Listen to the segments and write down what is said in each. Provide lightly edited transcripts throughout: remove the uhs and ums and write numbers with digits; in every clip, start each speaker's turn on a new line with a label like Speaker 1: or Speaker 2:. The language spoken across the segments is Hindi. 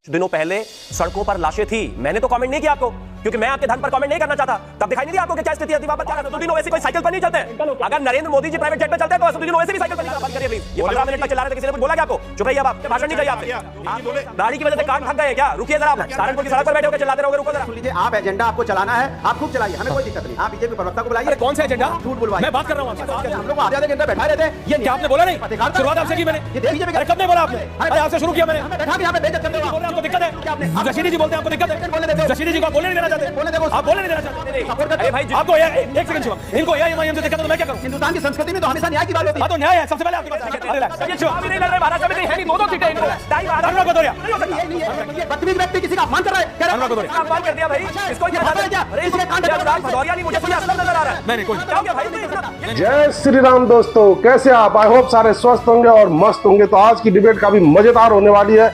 Speaker 1: दिनों पहले सड़कों पर लाशें थी। मैंने तो कमेंट नहीं किया आपको, क्योंकि मैं आपके धन पर कमेंट नहीं करना चाहता। तब दिखाई नहीं दिया आपको कि क्या स्थिति थी वहां पर। क्या असदुद्दीन ओवैसी कोई साइकिल पर नहीं चलते? अगर नरेंद्र मोदी जी प्राइवेट जेट में चलते हैं तो असदुद्दीन ओवैसी भी साइकिल पर नहीं। बंद करिए प्लीज। ये 15 मिनट तक चला रहे थे, किसी ने कुछ बोला क्या आपको? चुप रहिए, आप भाषण नहीं चाहिए आपसे। दाढ़ी की वजह से कान थक गए क्या? रुकिए जरा, आप सहारनपुर की सड़क पर बैठे होकर चलाते रहोगे। रुको जरा।
Speaker 2: आप एजेंडा आपको चलाना है, आप खूब चलाइए, हमें कोई दिक्कत नहीं। आप बीजेपी प्रवक्ता को बुलाइए।
Speaker 3: कौन सा एजेंडा?
Speaker 2: झूठ बुलवाइए।
Speaker 3: मैं बात कर रहा हूं।
Speaker 2: हम लोग आधे घंटे बैठा रहे थे।
Speaker 3: ये क्या आपने बोला नहीं? शुरुआत आपसे की मैंने। अरे कब नहीं बोला आपने? अरे आपसे शुरू किया मैंने।
Speaker 2: बैठा के यहाँ पे बेइज्जत करने वाला।
Speaker 3: आपको दिक्कत है? जशीरी जी बोलते हैं आपको दिक्कत है? जशीरी जी को बोलने नहीं देना चाहते? आप बोलने नहीं देना चाहते?
Speaker 1: अरे भाई
Speaker 3: आपको एक सेकंड सुनो, इनको एआईएमआईएम से दिक्कत है तो मैं क्या करूं?
Speaker 2: हिंदुस्तान की संस्कृति में तो हमेशा न्याय की बात होती है।
Speaker 3: हां तो न्याय है, सबसे पहले आपके पास
Speaker 1: ये चुनाव नहीं लड़ रहे, महाराष्ट्र में है नहीं, दो सीटें इनको।
Speaker 3: अनुराग भदौरिया,
Speaker 2: ये बदतमीज व्यक्ति किसी का अपमान कर रहा है।
Speaker 3: अनुराग भदौरिया
Speaker 1: अपमान कर दिया भाई। इसको ये पता है क्या? अरे इसके कांड अनुराग भदौरिया नहीं, मुझे कोई असर नजर आ रहा है।
Speaker 3: नहीं कोई
Speaker 1: क्या हो गया भाई?
Speaker 4: जय श्री राम दोस्तों, कैसे आप? आई होप सारे स्वस्थ होंगे और मस्त होंगे। तो आज की डिबेट काफी मजेदार होने वाली है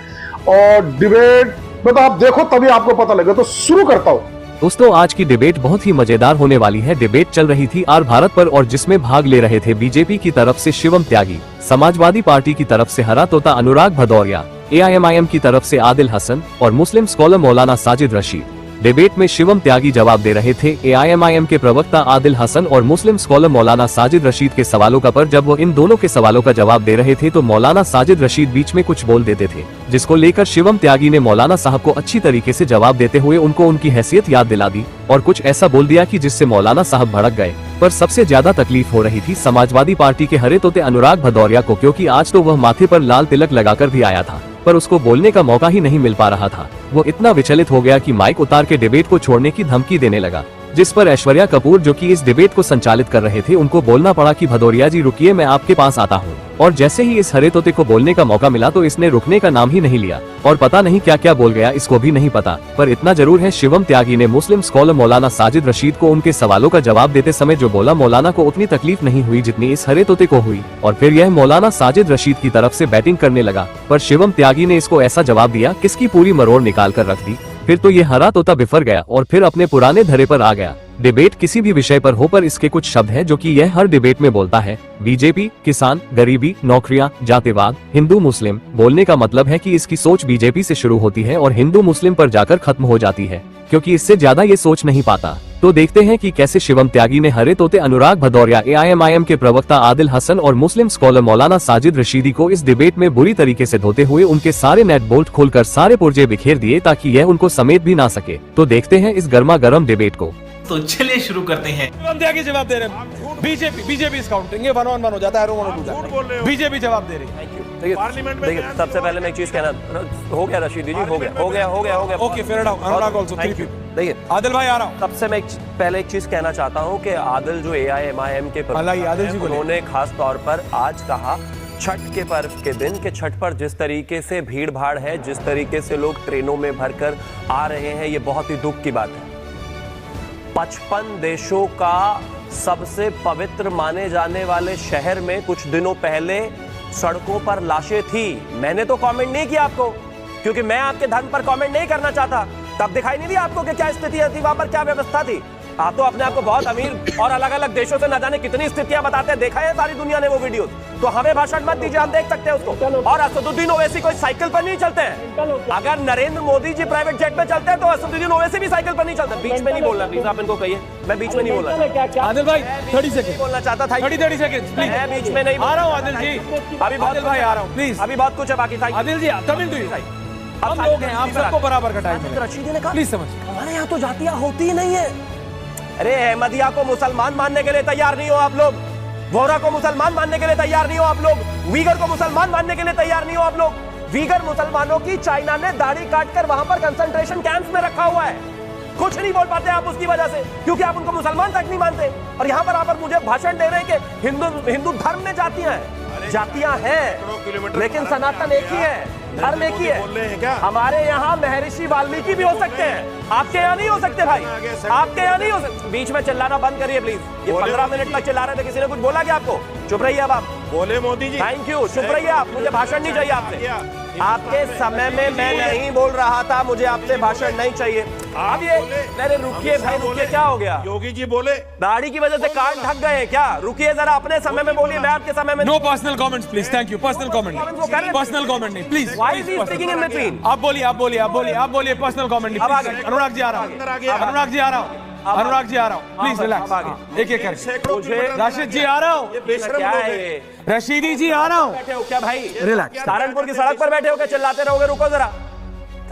Speaker 4: और डिबेट में तो आप देखो तभी आपको पता लगेगा। तो शुरू करता हूँ।
Speaker 5: दोस्तों, आज की डिबेट बहुत ही मजेदार होने वाली है। डिबेट चल रही थी आर भारत पर और जिसमें भाग ले रहे थे बीजेपी की तरफ से शिवम त्यागी, समाजवादी पार्टी की तरफ से हरा तोता अनुराग भदौरिया, एआईएमआईएम की तरफ से आदिल हसन और मुस्लिम स्कॉलर मौलाना साजिद रशीद। डिबेट में शिवम त्यागी जवाब दे रहे थे एआईएमआईएम के प्रवक्ता आदिल हसन और मुस्लिम स्कॉलर मौलाना साजिद रशीद के सवालों का। पर जब वो इन दोनों के सवालों का जवाब दे रहे थे तो मौलाना साजिद रशीद बीच में कुछ बोल देते थे, जिसको लेकर शिवम त्यागी ने मौलाना साहब को अच्छी तरीके से जवाब देते हुए उनको उनकी हैसियत याद दिला दी और कुछ ऐसा बोल दिया कि जिससे मौलाना साहब भड़क गए। पर सबसे ज्यादा तकलीफ हो रही थी समाजवादी पार्टी के हरे तोते अनुराग भदौरिया को, क्योंकि आज तो वह माथे पर लाल तिलक लगाकर भी आया था पर उसको बोलने का मौका ही नहीं मिल पा रहा था। वो इतना विचलित हो गया कि माइक उतार के डिबेट को छोड़ने की धमकी देने लगा, जिस पर ऐश्वर्या कपूर जो कि इस डिबेट को संचालित कर रहे थे उनको बोलना पड़ा कि भदौरिया जी रुकिए, मैं आपके पास आता हूँ। और जैसे ही इस हरे तोते को बोलने का मौका मिला तो इसने रुकने का नाम ही नहीं लिया और पता नहीं क्या क्या बोल गया, इसको भी नहीं पता। पर इतना जरूर है, शिवम त्यागी ने मुस्लिम स्कॉलर मौलाना साजिद रशीद को उनके सवालों का जवाब देते समय जो बोला, मौलाना को उतनी तकलीफ नहीं हुई जितनी इस हरे तोते को हुई। और फिर यह मौलाना साजिद रशीद की तरफ से बैटिंग करने लगा, पर शिवम त्यागी ने इसको ऐसा जवाब दिया किसकी पूरी मरोड़ निकाल कर रख दी। फिर तो ये हरा तोता बिफर गया और फिर अपने पुराने धरे पर आ गया। डिबेट किसी भी विषय पर हो, पर इसके कुछ शब्द हैं जो कि यह हर डिबेट में बोलता है। बीजेपी, किसान, गरीबी, नौकरियां, जातिवाद, हिंदू मुस्लिम। बोलने का मतलब है कि इसकी सोच बीजेपी से शुरू होती है और हिंदू मुस्लिम पर जाकर खत्म हो जाती है, क्योंकि इससे ज्यादा ये सोच नहीं पाता। तो देखते हैं कि कैसे शिवम त्यागी ने हरे तोते अनुराग भदौरिया, एआईएमआईएम के प्रवक्ता आदिल हसन और मुस्लिम स्कॉलर मौलाना साजिद रशीदी को इस डिबेट में बुरी तरीके से धोते हुए उनके सारे नेट बोल्ट खोलकर सारे पुर्जे बिखेर दिए ताकि यह उनको समेट भी ना सके। तो देखते हैं इस गर्मा गर्म डिबेट को।
Speaker 6: तो चलिए शुरू करते हैं।
Speaker 3: शिवम त्यागी जवाब दे रहे हैं। बीजेपी इस काउंटिंग ये 1-on-1 हो जाता है। बीजेपी जवाब दे रही है।
Speaker 1: देखिए, सबसे पहले मैं एक चीज कहना, हो गया रशीदी जी, हो गया।
Speaker 3: Okay, fair enough. Anurag also 3 feet।
Speaker 1: देखिए
Speaker 3: आदिल भाई आ रहा हूं।
Speaker 1: सबसे मैं पहले एक चीज कहना चाहता हूं कि आदिल जो एआईएमआईएम के
Speaker 3: आदिल जी को
Speaker 1: उन्होंने खास तौर पर आज कहा छठ के पर्व के दिन के छठ पर जिस तरीके से भीड़ भाड़ है, जिस तरीके से लोग ट्रेनों में भरकर आ रहे हैं, ये बहुत ही दुख की बात है। 55 देशों का सबसे पवित्र माने जाने वाले शहर में कुछ दिनों पहले सड़कों पर लाशें थी। मैंने तो कमेंट नहीं किया आपको, क्योंकि मैं आपके धन पर कमेंट नहीं करना चाहता। तब दिखाई नहीं दिया आपको कि क्या स्थिति थी वहां पर, क्या व्यवस्था थी? आप तो अपने आप को बहुत अमीर और अलग अलग देशों से न जाने कितनी स्थितियां बताते हैं, देखा है सारी दुनिया ने वो वीडियो। तो हमें भाषण मत दीजिए, हम देख सकते हैं उसको। और असदुद्दीन ओवैसी कोई साइकिल पर नहीं चलते हैं। अगर नरेंद्र मोदी जी प्राइवेट जेट में चलते हैं तो असदुद्दीन ओवैसी भी साइकिल पर नहीं चलते। बीच में नहीं बोलना प्लीज, आप इनको कहिए। मैं बीच में नहीं बोलना।
Speaker 3: आदिल भाई 30 सेकंड
Speaker 1: बोलना चाहता था।
Speaker 3: 30 सेकंड प्लीज।
Speaker 1: मैं बीच में नहीं
Speaker 3: आ रहा हूं आदिल जी।
Speaker 1: अभी बहुत
Speaker 3: भाई आ रहा हूं प्लीज।
Speaker 1: अभी बहुत कुछ है बाकी।
Speaker 3: आदिल जी कमिंग टू यू। हम लोग हैं, आप सबको बराबर का टाइम है।
Speaker 1: रशीदी ने कहा
Speaker 3: प्लीज समझ।
Speaker 1: हमारे यहाँ तो जातियां होती ही नहीं है। अरे अहमदिया को मुसलमान मानने के लिए तैयार नहीं हो आप लोग, वोहरा को मुसलमान मानने के लिए तैयार नहीं हो आप लोग, वीगर को मुसलमान मानने के लिए तैयार नहीं हो आप लोग। वीगर मुसलमानों की चाइना ने दाढ़ी काटकर वहां पर कंसंट्रेशन कैंप्स में रखा हुआ है। कुछ नहीं बोल पाते आप उसकी वजह से, क्योंकि आप उनको मुसलमान तक नहीं मानते। और यहाँ पर आप मुझे भाषण दे रहे हैं कि हिंदू धर्म में जातियां हैं, लेकिन सनातन एक ही है, धर्म एक ही है। हमारे यहाँ महर्षि वाल्मीकि भी हो सकते हैं, आपके यहाँ नहीं हो सकते भाई, आपके यहाँ नहीं हो सकते। बीच में चिल्लाना बंद करिए प्लीज। ये 15 मिनट तक चिल्ला रहे थे, किसी ने कुछ बोला क्या आपको? चुप रहिए अब आप।
Speaker 7: बोले मोदी जी।
Speaker 1: थैंक यू, चुप रहिए आप, मुझे भाषण नहीं चाहिए आपसे। आपके समय में मैं नहीं बोल रहा था, मुझे आपसे भाषण नहीं चाहिए। अब ये मेरे रुकिए भाई, रुकिए, क्या हो गया?
Speaker 7: योगी जी बोले
Speaker 1: दाढ़ी की वजह से कान ढक गए क्या? रुकिए जरा, अपने समय में बोलिए, मैं आपके समय में।
Speaker 3: No personal comments please, thank you. Personal comment नहीं, पर्सनल कमेंट नहीं please.
Speaker 1: Why is he speaking in between?
Speaker 3: आप बोलिए, आप बोलिए, आप बोलिए, आप बोलिए, पर्सनल कमेंट नहीं।
Speaker 1: अब आगे।
Speaker 3: Please, अनुराग जी आ रहा हूँ, अनुराग जी आ रहा हूँ, अनुराग जी आ रहा हूँ, प्लीज रिलैक्स, एक एक करके।
Speaker 1: मुझे
Speaker 3: राशिद जी आ रहा हूँ,
Speaker 1: क्या है ये?
Speaker 3: रशीदी जी आ रहा हूँ,
Speaker 1: बैठे हो क्या भाई?
Speaker 3: रिलैक्स।
Speaker 1: सहारनपुर की सड़क पर बैठे हो क्या? चिल्लाते रहोगे? रुको जरा,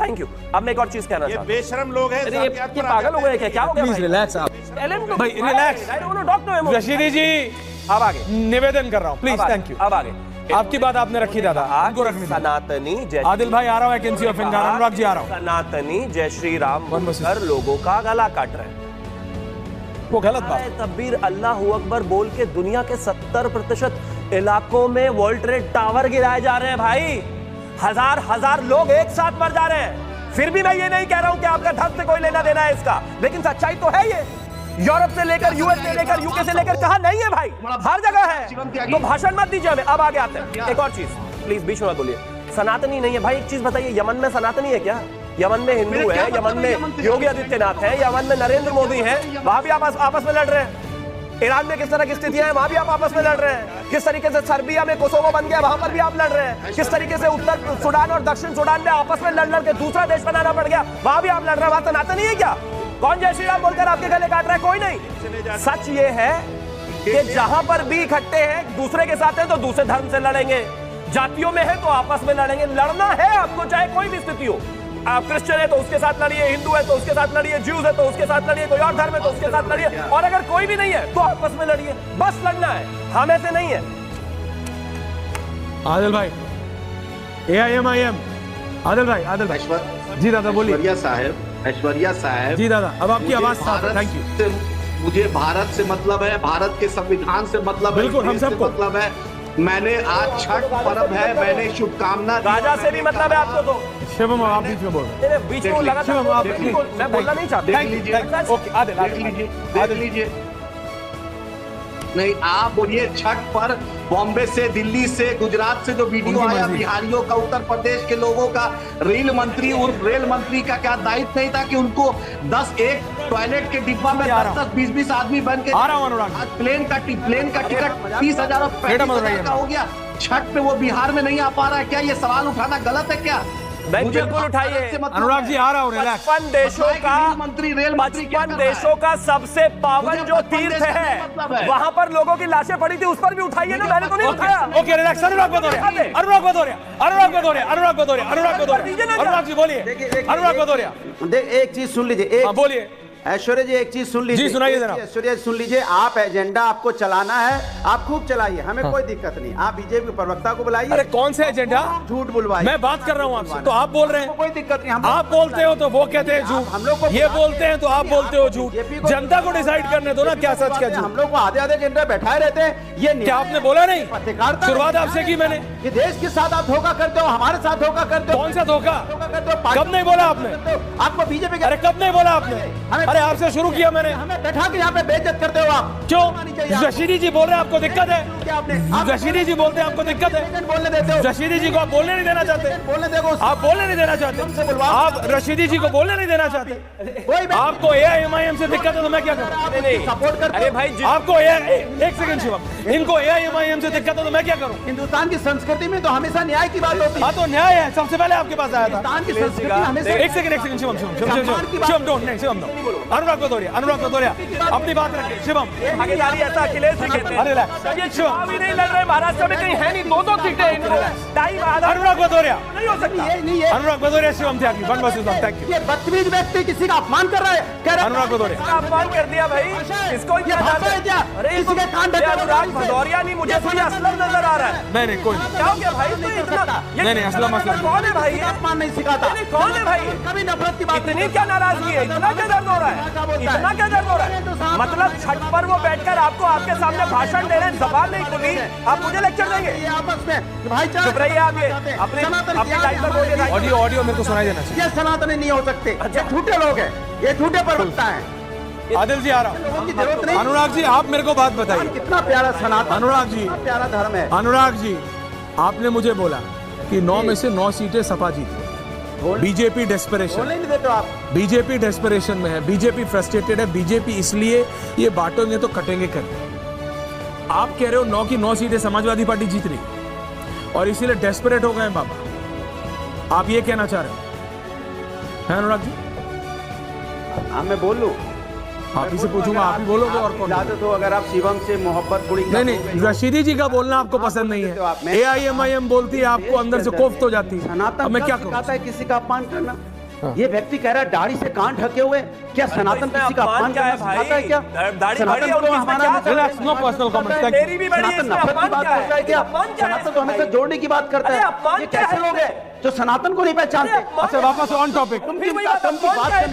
Speaker 1: थैंक यू। अब मैं एक और चीज कहना
Speaker 7: ये
Speaker 1: चाहता हूँ।
Speaker 7: बेशरम लोग हैं,
Speaker 1: अरे ये पागल हो गए क्या? क्या हो गया
Speaker 3: प्लीज
Speaker 1: भाई?
Speaker 3: रिलैक्स आप भाई, relax.
Speaker 1: I don't want to talk to him.
Speaker 3: Rashidi ji
Speaker 1: अब आगे,
Speaker 3: निवेदन कर रहा हूँ, प्लीज, थैंक यू।
Speaker 1: अब आगे।
Speaker 3: आपकी बात आपने रखी दादा, उनको
Speaker 1: आज
Speaker 3: रखने दीजिए।
Speaker 1: सनातनी जय
Speaker 3: आदिल भाई आ रहा हूँ, I can see your finger. Anurag ji आ रहा हूँ,
Speaker 1: सनातनी जय श्री राम
Speaker 3: One versus-
Speaker 1: बोलकर लोगों का गला काट रहे हैं।
Speaker 3: वो गलत बात।
Speaker 1: तब्बीर अल्लाह अकबर बोल के दुनिया के 70% इलाकों में वर्ल्ड ट्रेड टावर गिराए जा रहे हैं भाई। हजार हजार लोग एक साथ मर जा रहे हैं। फिर भी मैं ये नहीं कह रहा हूं कि आपका धर्म से कोई लेना देना है इसका, लेकिन सच्चाई तो है ये। यूरोप से लेकर यूएस से लेकर यूके से लेकर कहा नहीं है भाई, हर जगह है। तो भाषण मत दीजिए हमें। अब आगे आते हैं, एक और चीज प्लीज, बीच में मत बोलिए। सनातनी नहीं है भाई, एक चीज बताइए, यमन में सनातनी है क्या? यमन में हिंदू है, यमन में योगी आदित्यनाथ है, यमन में नरेंद्र मोदी है, वहां भी आप आपस में लड़ रहे हैं। ईरान में किस तरह की स्थिति है, वहां भी आप आपस में लड़ रहे हैं। किस तरीके से सर्बिया में कोसोवो बन गया, वहां पर भी आप लड़ रहे हैं। किस तरीके से उत्तर सुडान और दक्षिण सुडान में आपस में लड़ के दूसरा देश बनाना पड़ गया, वहां भी आप लड़ रहे हैं। वहां सनातनी है क्या? कौन जय श्री राम बोलकर आपके गले काट रहा है? कोई नहीं। सच ये है कि जहां पर भी इकट्ठे हैं, दूसरे के साथ हैं तो दूसरे धर्म से लड़ेंगे, जातियों में है तो आपस में लड़ेंगे। लड़ना है आपको, चाहे कोई भी स्थिति हो। आप क्रिश्चियन है तो उसके साथ लड़िए, हिंदू है तो उसके साथ लड़िए, ज्यूज है तो उसके साथ लड़िए, कोई और धर्म है तो उसके साथ लड़िए, और अगर कोई भी नहीं है तो आपस में लड़िए। बस लड़ना है, हम ऐसे नहीं है।
Speaker 3: आदिल भाई, AIM आदिल भाई जी दादा बोलिए।
Speaker 2: ऐश्वर्या साहब
Speaker 3: जी दादा, अब आपकी
Speaker 2: मुझे
Speaker 3: आवाज साफ है,
Speaker 2: भारत
Speaker 3: थैंक यू।
Speaker 2: से- मुझे भारत से मतलब है, भारत के संविधान से मतलब है,
Speaker 3: बिल्कुल, हम
Speaker 2: देश से
Speaker 3: सबको।
Speaker 2: मतलब है। मैंने आज छठ पर्व है, मैंने शुभकामना दी।
Speaker 1: राजा से भी मतलब है आपको तो।
Speaker 3: शिवम आप बीच में बोल रहे हैं।
Speaker 1: तेरे बीच में लगातार
Speaker 3: शिवम, आप
Speaker 1: मैं बोलना नहीं चाहता।
Speaker 2: देख लीजिए,
Speaker 3: ओके आदिल,
Speaker 2: देख लीजिए, देख लीजिए। नहीं, आप बोलिए छठ पर बॉम्बे से, दिल्ली से, गुजरात से जो वीडियो
Speaker 3: उनकी
Speaker 2: आया,
Speaker 3: मर्जी।
Speaker 2: बिहारियों का, उत्तर प्रदेश के लोगों का, रेल मंत्री और रेल मंत्री का क्या दायित्व नहीं था कि उनको 10 टॉयलेट के डिब्बा में
Speaker 3: आ रहा हूं।
Speaker 2: 10-20 आदमी बन के
Speaker 3: आ रहा हूं अनुराग।
Speaker 2: आज प्लेन का टिकट 30,000 और
Speaker 3: मैडम,
Speaker 2: 35,000 का हो गया। छठ पे वो बिहार में नहीं आ पा रहा है, क्या ये सवाल उठाना गलत है क्या?
Speaker 1: नहीं,
Speaker 2: मुझे
Speaker 1: बिल्कुल उठाइए।
Speaker 2: भारत से मतलब
Speaker 3: अनुराग
Speaker 2: है।
Speaker 3: जी आ रहा हूँ, रिलैक्स।
Speaker 1: 55 देशों का,
Speaker 2: रेल मंत्री क्या
Speaker 1: 55
Speaker 2: कर रहा
Speaker 1: देशों
Speaker 2: है?
Speaker 1: का सबसे पावन
Speaker 2: मुझे
Speaker 1: जो
Speaker 2: 55
Speaker 1: तीर्थ
Speaker 2: देश का
Speaker 1: है,
Speaker 2: मतलब है।
Speaker 1: वहां पर लोगों की लाशें पड़ी थी, उस पर भी उठाइए ना। मैंने तो नहीं उठाया।
Speaker 3: Okay relax. अनुराग भदौरिया, अनुराग भदौरिया, अनुराग भदौरिया, अनुराग भदौरिया, अनुराग भदौरिया, अनुराग जी बोलिए। अनुराग भदौरिया,
Speaker 2: एक चीज सुन लीजिए,
Speaker 3: हाँ बोलिए।
Speaker 2: ऐश्वर्या जी एक चीज सुन लीजिए।
Speaker 3: जी, सुनाइए जरा।
Speaker 2: ऐश्वर्या जी सुन लीजिए, आप एजेंडा आपको चलाना है, आप खूब चलाइए, हमें कोई दिक्कत नहीं। आप बीजेपी प्रवक्ता को बुलाइए,
Speaker 3: अरे कौन सा एजेंडा?
Speaker 2: झूठ बुलवाइए।
Speaker 3: मैं बात कर रहा हूँ आपसे, तो आप बोल रहे हैं।
Speaker 2: कोई दिक्कत नहीं। हम
Speaker 3: आप बोलते हो तो वो कहते हैं झूठ,
Speaker 2: हम लोग को
Speaker 3: ये बोलते हैं तो आप बोलते हो झूठ।
Speaker 2: बीजेपी को-
Speaker 3: जनता को डिसाइड करने दो ना, क्या सच क्या झूठ।
Speaker 2: हम लोग को आधे घंटे बैठाए रहते हैं, ये
Speaker 3: क्या आपने बोला नहीं?
Speaker 2: पत्रकारिता
Speaker 3: शुरुआत आपसे की मैंने।
Speaker 2: कि देश के साथ आप धोखा करते हो, हमारे साथ धोखा करते हो।
Speaker 3: कौन सा धोखा?
Speaker 2: धोखा करते हो, पार्टी
Speaker 3: कब नहीं बोला आपने?
Speaker 2: करते हो। आपको बीजेपी
Speaker 3: अरे कब नहीं बोला आपने? अरे आपसे शुरू किया मैंने।
Speaker 2: हमें बैठा के यहाँ पे बेइज्जत करते हो आप।
Speaker 3: क्यों?
Speaker 2: मानी चाहिए आपको।
Speaker 3: जशीरी जी बोल रहे हैं आपको दिक्कत है?
Speaker 2: क्या आपने आप
Speaker 3: जशीरी जी बोलते हैं आपको दिक्कत है?
Speaker 2: एजेंट बोलने देते हो,
Speaker 3: जशीरी जी को आप बोलने नहीं देना चाहते?
Speaker 2: बोलने देखो।
Speaker 3: आप बोलने नहीं देना चाहते?
Speaker 2: हमसे बुलवाओ।
Speaker 3: आप रशीदी जी को बोलने नहीं देना चाहते?
Speaker 2: कोई भी-
Speaker 3: आपको AIM से दिक्कत है तो मैं क्या करूं?
Speaker 2: आप उसकी सपोर्ट करते
Speaker 1: अरे
Speaker 2: हो।
Speaker 1: भाई
Speaker 3: आपको एक सेकंड शिवम, इनको AIM से दिक्कत है तो मैं क्या करूं?
Speaker 2: हिंदुस्तान की संस्कृति में तो हमेशा न्याय की बात होती है।
Speaker 3: हाँ तो न्याय है, सबसे पहले आपके पास आया था।
Speaker 2: हिंदुस्तान की संस्कृति हमेशा
Speaker 3: एक सेकंड शिवम डोंट नहीं, शिवम दो। अनुराग भदौरिया अपनी बात रखिए। शिवम
Speaker 1: भागीदारी ऐसा अखिलेश जी कहते हैं।
Speaker 3: अरे relax।
Speaker 1: जब ये चुनाव ही नहीं लड़ रहे, महाराष्ट्र में कहीं है नहीं, 2-2 सीटें हैं इनको। ढाई बहादुर
Speaker 3: अनुराग भदौरिया,
Speaker 1: नहीं हो सकता।
Speaker 2: ये नहीं है।
Speaker 3: Anurag Bhadauria, Shivam Tyagi, one versus one. Thank you.
Speaker 2: ये बदतमीज व्यक्ति किसी का अपमान कर रहा है, कह रहा है
Speaker 3: अनुराग भदौरिया,
Speaker 1: अपमान कर दिया भाई, इसको
Speaker 2: ये भाषा है क्या?
Speaker 1: अरे
Speaker 2: किसी के कान ढके
Speaker 1: ये अनुराग
Speaker 2: हुए
Speaker 1: भदौरिया नहीं, मुझे तो ये असलम नजर आ रहा है।
Speaker 3: नहीं कोई नहीं।
Speaker 1: क्या हो गया भाई? तो इतना
Speaker 3: नहीं, असलम
Speaker 1: कौन है भाई? ये
Speaker 2: अपमान नहीं सिखाता।
Speaker 1: नहीं, कौन है भाई?
Speaker 2: कभी नफरत की बात
Speaker 1: इतनी क्या नाराजगी है? इतना क्या दर्द हो रहा है? इतना क्या दर्द हो रहा है? मतलब छठ पर वो बैठकर आपको आपके सामने भाषण दे रहे हैं, जबान नहीं खुली, आप मुझे लेक्चर देंगे?
Speaker 2: ये आपस में भाईचारा
Speaker 1: चुप रहिए आप, ये अपने लाइन पर बोलिए।
Speaker 3: ऑडियो मेरे को सुनाई देना चाहिए।
Speaker 2: ये सनातनी नहीं हो सकते। ये झूठे लोग हैं, ये झूठे प्रवक्ता हैं।
Speaker 3: आदिल जी आ रहा हूँ।
Speaker 2: लोगों की जरूरत नहीं।
Speaker 3: अनुराग जी आप मेरे को बात बताइए।
Speaker 2: कितना प्यारा सनातन,
Speaker 3: अनुराग जी,
Speaker 2: कितना प्यारा धर्म है।
Speaker 3: अनुराग जी आपने मुझे बोला कि 9 में से 9 सीटें सपा जीती। बीजेपी डेस्परेशन, नहीं देते आप। बीजेपी डेस्परेशन में है, बीजेपी फ्रस्ट्रेटेड है, बीजेपी इसलिए ये बांटोगे तो कटेंगे करके। आप कह रहे हो 9 की 9 सीटें समाजवादी पार्टी जीत रही और इसीलिए डेस्परेट हो गए बाबा, आप ये कहना चाह रहे हो है अनुराग जी?
Speaker 7: हाँ मैं बोल लूं,
Speaker 3: आप ही से पूछूंगा, आप ही बोलोगे और कौन?
Speaker 7: इजाजत हो अगर आप शिवम से मोहब्बत थोड़ी
Speaker 3: नहीं, रशीदी जी का बोलना आपको पसंद नहीं है। AIMIM बोलती है, आपको अंदर से कोफ्त हो जाती है।
Speaker 7: सनातन
Speaker 3: मैं क्या
Speaker 7: कहता है किसी का अपमान करना? ये व्यक्ति कह रहा है दाढ़ी से कान ढके हुए, क्या सनातन किसी का अपमान करना सिखाता है क्या? सनातन को हमारा
Speaker 3: नो पर्सनल कमेंट,
Speaker 7: सनातन नफरत की बात करता है क्या? सनातन तो हमेशा जोड़ने की बात करता है। ये कैसे लोग हैं जो सनातन को नहीं पहचानते?
Speaker 3: अच्छा वापस ऑन टॉपिक,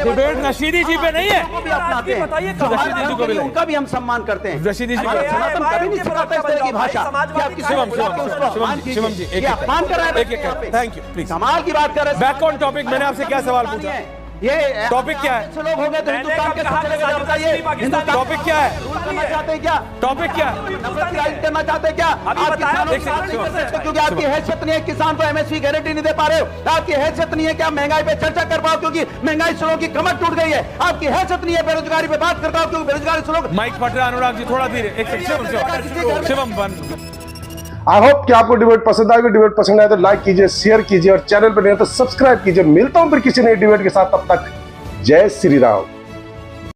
Speaker 3: डिबेट रशीदी जी पे नहीं है,
Speaker 7: भी अपनाते हैं, उनका भी हम सम्मान करते हैं।
Speaker 3: रशीदी जी
Speaker 7: सनातन कभी नहीं सिखाता इस तरह की भाषा कि आप किसी
Speaker 3: शिवम जी एक
Speaker 7: अपमान कर रहे हैं।
Speaker 3: थैंक यू प्लीज,
Speaker 7: कमाल की बात कर रहे हैं।
Speaker 3: Back on topic. मैंने आपसे क्या सवाल पूछा?
Speaker 7: ये
Speaker 3: टॉपिक क्या है?
Speaker 7: लोग हो गए तो हिंदुस्तान के साथ चले गए, बताइए हिंदुस्तान
Speaker 3: टॉपिक क्या है?
Speaker 7: रूल करना चाहते हैं क्या?
Speaker 3: टॉपिक क्या है?
Speaker 7: नफरत राइज करना चाहते हैं क्या? आप किसानों के साथ नहीं कर सकते क्योंकि आपकी हैसियत नहीं है, किसान को MSP गारंटी नहीं दे पा रहे हो। आपकी हैसियत नहीं है कि आप महंगाई पे चर्चा कर पाओ क्योंकि महंगाई से लोगों की कमर टूट गई है। आपकी हैसियत नहीं है बेरोजगारी पे बात कर पाओ क्योंकि बेरोजगारी से लोग।
Speaker 3: माइक फट रहा है अनुराग जी, थोड़ा धीरे। एक शिवम बन।
Speaker 4: आई होप कि आपको डिबेट पसंद आएगी। डिबेट पसंद आए तो लाइक कीजिए, शेयर कीजिए और चैनल पर नहीं तो सब्सक्राइब कीजिए। मिलता हूं फिर किसी नई डिबेट के साथ, तब तक जय श्री राम।